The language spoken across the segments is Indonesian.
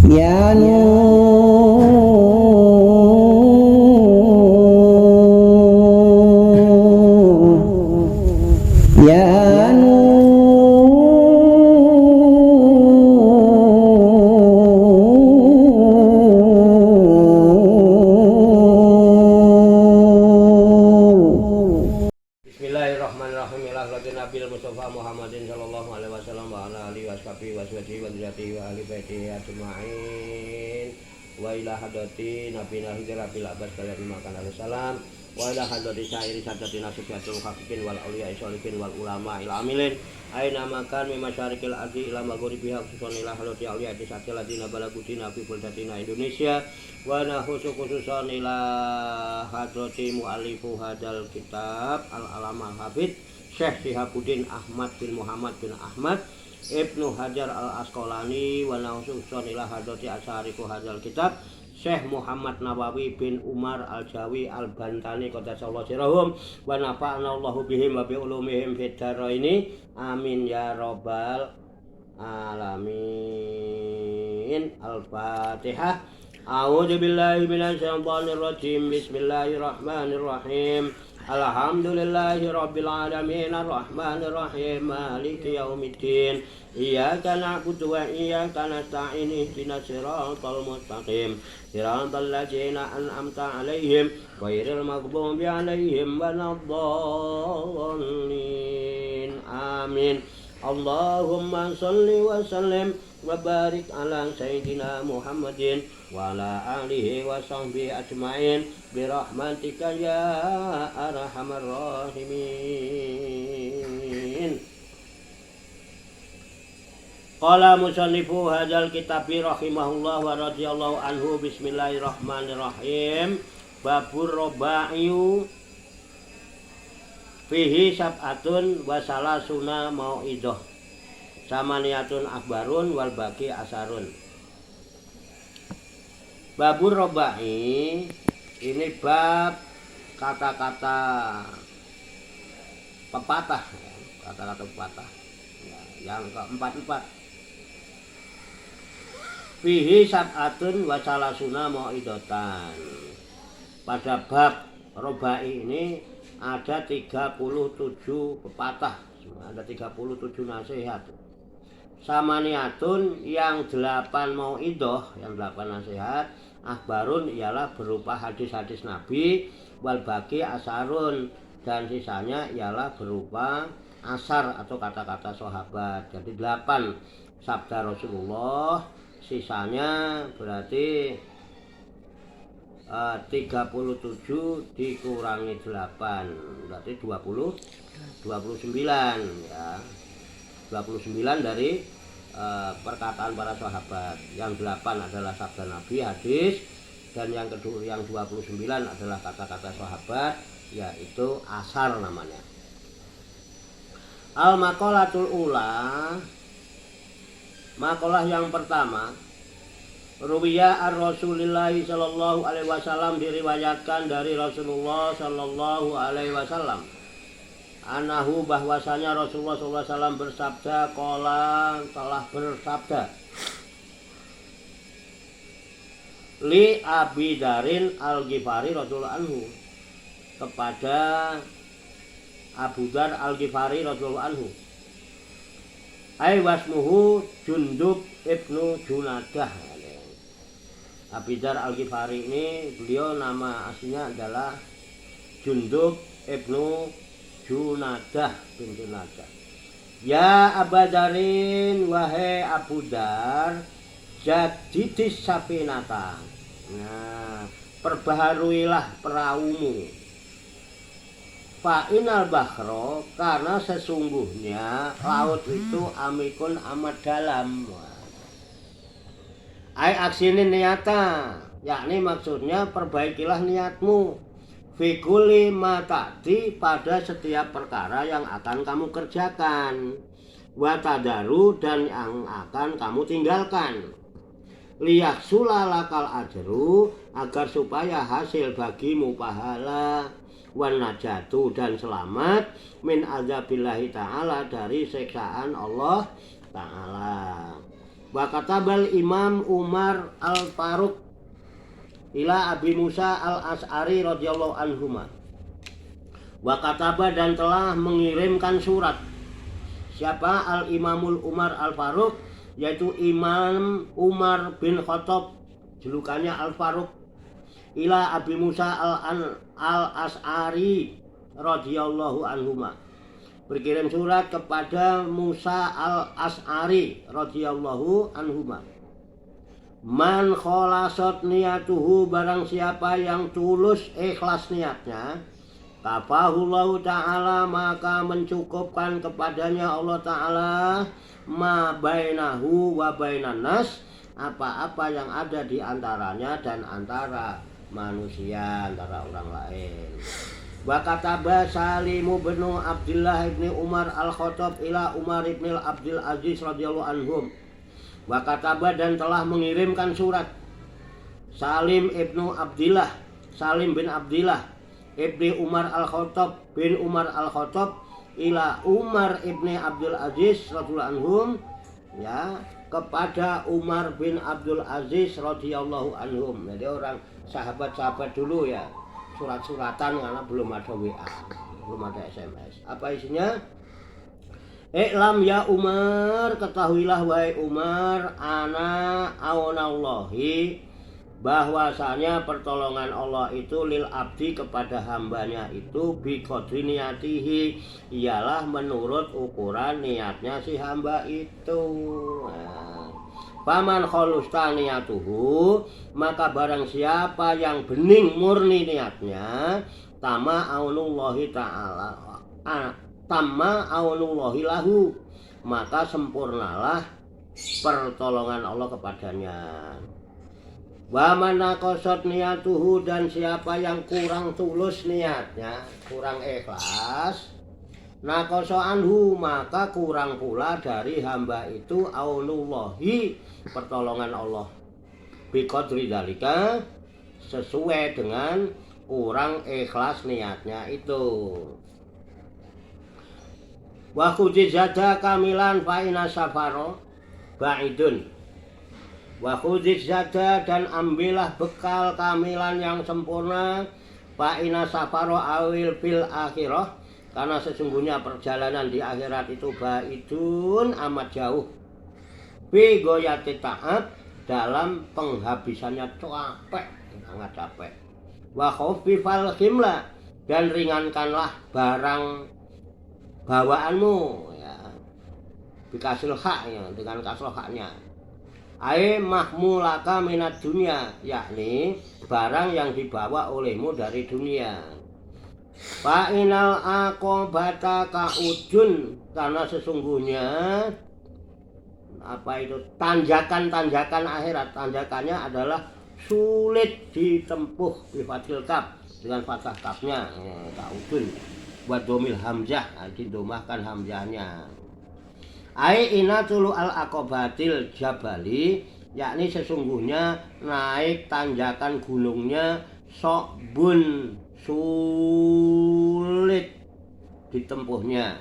Ya Bismillahirrahmanirrahim. Ila Nabil Mustafa Muhammadin sallallahu alaihi wasallam wa ala alihi washabihi waswati wa dzatihi wa ahli baitihi ajmain. Wa ila hadati nabiyina hidrabil abbas kalian makan salam. Wa ila hadati syairi sadati nasihatul haqiqin wal auliya sholihin wal ulama il amilin. Aina makan mi masyarikil ardi ila maghribiha khususan ila hadati auliya tisati ladina balagutina fi buldatina Indonesia. Wa khususan ila hadrati muallifu hadal kitab al-alama hafid Syekh Shihabuddin Ahmad bin Muhammad bin Ahmad Ibnu Hajar al-Asqalani. Wa khususan ila hadrati asyariku hadal kitab Syekh Muhammad Nawawi bin Umar al-Jawi al-Bantani qaddasallahu sirrahum wa nafa'ana Allahu bihim wa bi ulumihim fid dharaini amin ya rabbal alamin. Al-Fatihah. A'udzu billahi minasy syaithanir rajim. Bismillahirrahmanirrahim. Alhamdulillahi rabbil alamin arrahmanir rahim maliki yaumiddin. Iyyaka na'budu wa iyyaka nasta'in ihdinas siratal mustaqim siratal ladzina an'amta 'alaihim ghairil maghdubi 'alaihim waladdallin. Amin. Allahumma shalli wa sallim wa barik ala sayyidina Muhammadin wa ala alihi wa sahbihi ajmain bi rahmatika ya arhamar rahimin. Qala musannifu hadzal kitabi rahimahullah wa radhiyallahu anhu. Bismillahirrahmanirrahim. Babur roba'iyu fihi sab'atun wa salasuna mau'idah samaniyatun akbarun wal baqi asarun. Babur roba'i ini bab kata-kata pepatah, kata-kata pepatah yang keempat-empat. Fihi sab'atun wa salasuna mau'idatan. Pada bab roba'i ini ada 37 pepatah, ada 37 nasihat. Samaniyatun yang 8 mau'idah, yang 8 nasihat. Akhbarun ialah berupa hadis-hadis Nabi. Wal baqi asarun, dan sisanya ialah berupa asar atau kata-kata sahabat. Jadi 8 sabda Rasulullah, sisanya berarti 37 dikurangi 8 berarti 29 ya. 29 dari perkataan para sahabat. Yang 8 adalah sabda Nabi, hadis, dan yang kedua yang 29 adalah kata-kata sahabat, yaitu asar namanya. Al-maqalatul ula, makalah yang pertama. Ruwiya ar-Rasulillahi sallallahu alaihi wasallam, diriwayatkan dari Rasulullah sallallahu alaihi wasallam. Anahu, bahwasanya Rasulullah sallallahu alaihi wasallam bersabda, qala, telah bersabda, li Abi Darin al-Ghifari radhiyallahu anhu, kepada Abu Dar al-Ghifari radhiyallahu anhu. Ai wasmuhu Jundub ibnu Junadah. Abi Dar al-Ghifari ini, beliau nama aslinya adalah Jundub ibnu Junadah bin Junadah. Ya Abu Darin, wahai Abu Dar, jadidis safinata. Nah, perbaharuilah perahumu. Fa'inal bahro, karena sesungguhnya laut itu amikun amat dalam. Ai aksini niata, yakni maksudnya perbaikilah niatmu. Fikuli matati, pada setiap perkara yang akan kamu kerjakan. Watadaru, dan yang akan kamu tinggalkan. Liyaksulalakal ajru, agar supaya hasil bagimu pahala. Wan najatu, dan selamat. Min azabillahi ta'ala, dari siksaan Allah Ta'ala. Wa katabal Imam Umar Al-Faruq ila Abi Musa Al-As'ari radhiyallahu anhuma. Wa kataba dan telah mengirimkan surat. Siapa? Al-Imamul Umar Al-Faruq, yaitu Imam Umar bin Khattab, julukannya Al-Faruq, ila Abi Musa Al-As'ari radhiyallahu anhuma. Berkirim surat kepada Musa Al-As'ari radhiyallahu anhuma. Man kholasat niyatuhu, barang siapa yang tulus ikhlas niatnya, kafahullahu ta'ala, maka mencukupkan kepadanya Allah ta'ala ma bainahu wa bainan nas, apa-apa yang ada di antaranya dan antara manusia, antara orang lain. Wa kataba Salim bin Abdullah bin Umar Al-Khattab ila Umar bin Abdul Aziz radhiyallahu anhum. Wa kataba dan telah mengirimkan surat Salim bin Abdullah ibni Umar Al-Khattab bin Umar Al-Khattab ila Umar ibni Abdul Aziz radhiyallahu anhum, ya, kepada Umar bin Abdul Aziz radhiyallahu anhum. Jadi orang sahabat-sahabat dulu ya, surat-suratan karena belum ada WA, belum ada SMS. Apa isinya? Iklam ya Umar, ketahuilah wahai Umar, ana aunallahi, bahwasanya pertolongan Allah itu lil abdi, kepada hambanya itu, bi qadri niyatihi, ialah menurut ukuran niatnya si hamba itu. Paman kholusta niyatuhu, maka barang siapa yang bening murni niatnya, tama aunullahi ta'ala, tama aunullahi lahu, maka sempurnalah pertolongan Allah kepadanya. Wa man naqasat niyatuhu, dan siapa yang kurang tulus niatnya, kurang ikhlas, naqasa anhu, maka kurang pula dari hamba itu aunullahi, pertolongan Allah, biqadri dzalika, sesuai dengan kurang ikhlas niatnya itu. Wa khudizada kamilan fa ina safaro ba'idun. Wa khudizada, dan ambillah bekal kamilan yang sempurna, fa ina safaro awil fil akhirah, karena sesungguhnya perjalanan di akhirat itu ba'idun, amat jauh, bi goyati ta'ab, dalam penghabisannya capek, sangat capek. Wa khafifal himla, dan ringankanlah barang bawaanmu, ya, bikasil hak, ya, dengan kasroh haknya. Ai mahmulaka minat dunia, yakni barang yang dibawa olehmu dari dunia. Fa inal aqobata kaudun, karena sesungguhnya apa itu tanjakan-tanjakan akhirat, tanjakannya adalah sulit ditempuh, bifatil kaf, dengan fathah kafnya, kaudun, buat domil hamzah, didomahkan hamzahnya. Ai inatulu al aqobatil jabali, yakni sesungguhnya naik tanjakan gunungnya sokbun, sulit ditempuhnya.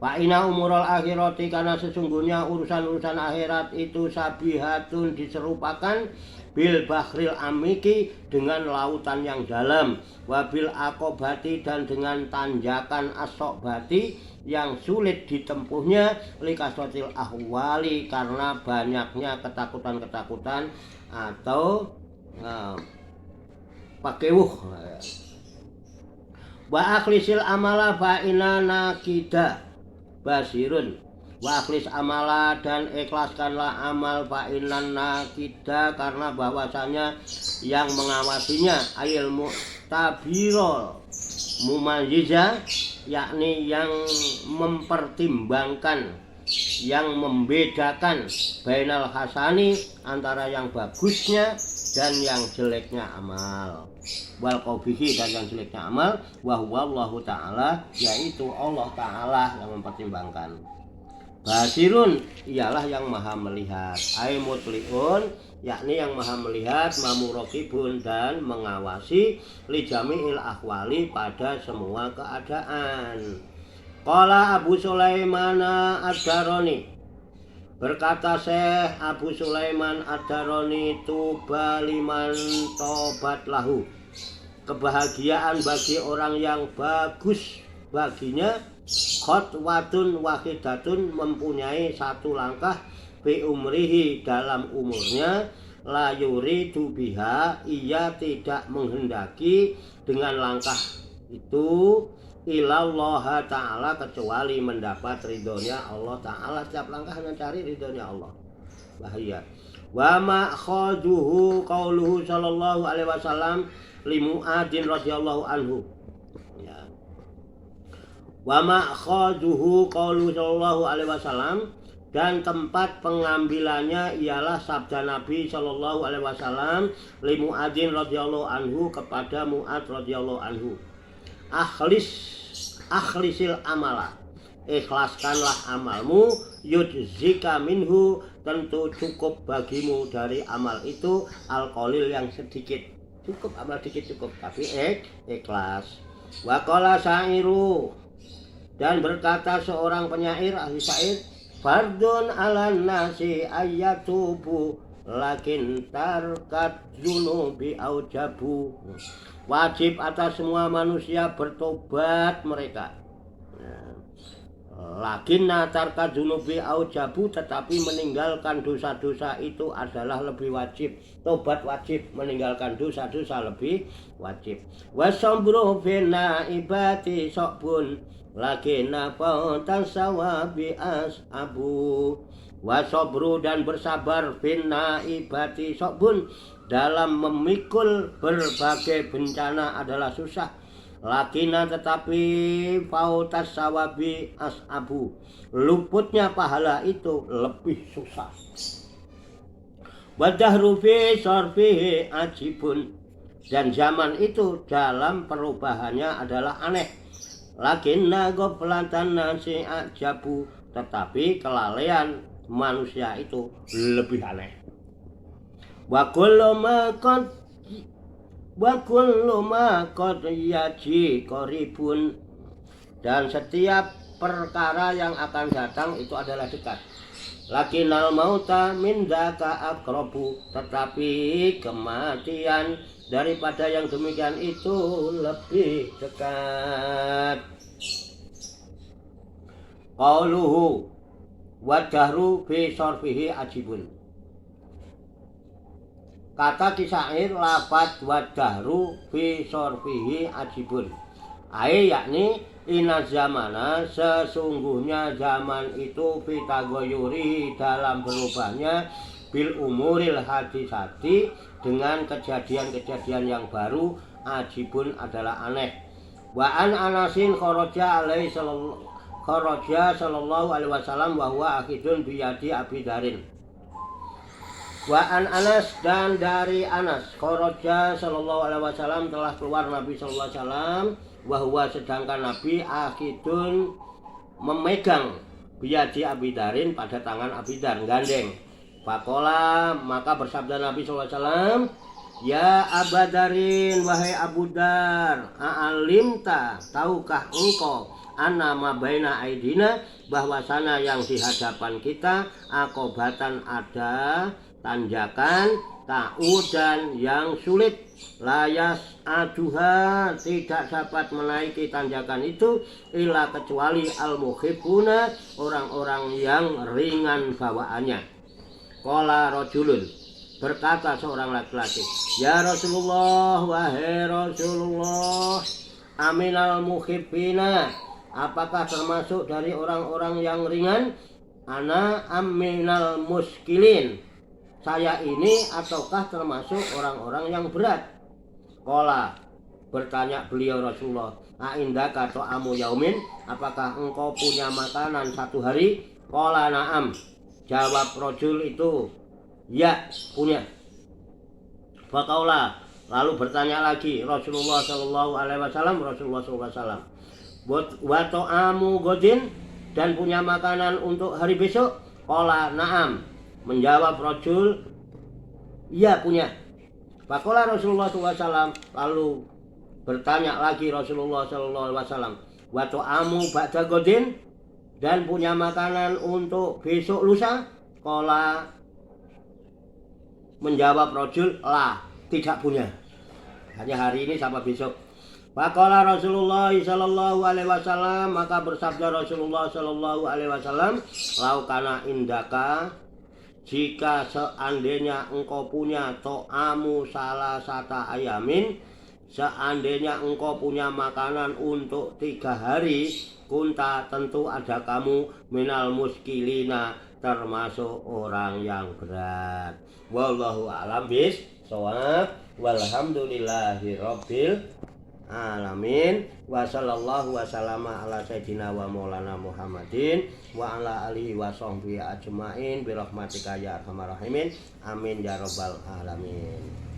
Fa inna umurul akhirati, karena sesungguhnya urusan-urusan akhirat itu sabihatun, diserupakan bil bahril amiki, dengan lautan yang dalam, wabil akobati, dan dengan tanjakan asobati yang sulit ditempuhnya, likaswatil ahwali, karena banyaknya ketakutan-ketakutan atau pakewuh. Wa akhlisil amala fa inna nakida basirun. Wa akhlis amala, dan ikhlaskanlah amal, fa inna nakida, karena bahwasanya yang mengawasinya, ayil mu'tabirol mumayyiza, yakni yang mempertimbangkan, yang membedakan, bainal hasani, antara yang bagusnya dan yang jeleknya amal, wal qabihi, dan yang jeleknya amal, wa huwa Allahu ta'ala, yaitu Allah ta'ala yang mempertimbangkan. Basirun, ialah yang maha melihat, ai mutliun, yakni yang maha melihat, mamurokibun, dan mengawasi, li jami'il ahwali, pada semua keadaan. Qala Abu Sulaiman ad-Darani, Berkata Syekh Abu Sulaiman Ad-Darani, tuba liman tobat lahu. Kebahagiaan bagi orang yang bagus baginya khotwatun wahidatun, mempunyai satu langkah fi umrihi, dalam umurnya, la yuridu biha, ia tidak menghendaki dengan langkah itu ilallah ta'ala, kecuali mendapat ridhonya Allah ta'ala. Setiap langkah mencari ridhonya Allah. Bahaya. Wa ma'khaduhu qauluhu sallallahu alaihi wasallam li Mu'adin radhiyallahu anhu. Ya. Wa ma'khaduhu qauluhu sallallahu alaihi wasallam, dan tempat pengambilannya ialah sabda Nabi sallallahu alaihi wasallam li Mu'adin radhiyallahu anhu, kepada Mu'ad radhiyallahu anhu. Akhlisil amala, ikhlaskanlah amalmu, yujzika minhu, tentu cukup bagimu dari amal itu, al-qalil, yang sedikit. Cukup amal sedikit cukup, tapi ikhlas. Wa qala syairu, dan berkata seorang penyair, ahli syair, fardun 'alan nasi ayyatubu lakin tarkat dzunubi aujabu. Wajib atas semua manusia bertobat mereka. Lakin tarkat dzunubi aujabu, tetapi meninggalkan dosa-dosa itu adalah lebih wajib. Tobat wajib, meninggalkan dosa-dosa lebih wajib. Wasambru fina ibati sokbun lakin fautan sawabi abu. Wasobru, dan bersabar, fina ibati sokbun, dalam memikul berbagai bencana adalah susah. Lakina, tetapi fautas sawabi abu, luputnya pahala itu lebih susah. Wadahru fi sarfihi ajibun, dan zaman itu dalam perubahannya adalah aneh. Lakinna ghaflatan nasi ajabu, tetapi kelalaian manusia itu lebih aneh. Wa kullu ma qad yaji qaribun, dan setiap perkara yang akan datang itu adalah dekat. Lakinal mauta min dzaka aqrabu, tetapi kematian daripada yang demikian itu lebih dekat. Qauluhu wadahru fi sarfihi ajibun. Kata kisyair, lafadz wadahru fi sarfihi ajibun, yakni inna zamana, sesungguhnya zaman itu, fitagoyuri, dalam berubahnya, bil umuril hadisati, dengan kejadian-kejadian yang baru, ajibun adalah aneh. Wa an Anasin kharaja sallallahu alaihi wasallam wa huwa akhidun biyadi Abi Darin. Wa an Anas, dan dari Anas, kharaja sallallahu alaihi wasallam, telah keluar Nabi sallallahu alaihi wasallam, wa huwa, sedangkan Nabi akhidun, memegang, biyadi Abi Darin, pada tangan Abi Dar, gandeng. Faqala, maka bersabda Nabi sallallahu alaihi wasallam, ya Aba Darin, wahai Abu Dar, a'alimta, tahukah engkau, anna ma baina aidina, bahwasana yang di hadapan kita, akobatan, ada tanjakan, ta'udan, yang sulit, layas aduha, tidak dapat menaiki tanjakan itu, illa, kecuali al-muhibbuna, orang-orang yang ringan bawaannya. Qala rajulun, berkata seorang laki-laki, ya Rasulullah, wahai Rasulullah, aminal muhibbina, apakah termasuk dari orang-orang yang ringan? Ana aminal muskilin, saya ini ataukah termasuk orang-orang yang berat? Qala, bertanya beliau Rasulullah, aindaka ta'amu yaumin, apakah engkau punya makanan satu hari? Qala na'am, jawab rajul itu, ya punya. Faqaula, lalu bertanya lagi Rasulullah sallallahu alaihi wasallam, wa ta'amu godin, dan punya makanan untuk hari besok? Qala na'am, menjawab rajul, iya punya. Faqala Rasulullah SAW, lalu bertanya lagi Rasulullah SAW, wa ta'amu ba'da godin, dan punya makanan untuk besok lusa? Qala menjawab rajul, la, tidak punya. Hanya hari ini sama besok. Faqala Rasulullah sallallahu alaihi wasallam, maka bersabda Rasulullah sallallahu alaihi wasallam, lau kana indaka, jika seandainya engkau punya to'amu salah sata ayamin, seandainya engkau punya makanan untuk 3 hari, kunta tentu ada kamu minal muskilina, termasuk orang yang berat. Wallahu a'lam bishawab. Walhamdulillahi rabbil alamin. Wa sallallahu wa sallama ala sayyidina wa maulana Muhammadin wa ala alihi wa sahbihi ajmain bi rahmatika ya arhamar rahimin. Amin ya rabbal alamin.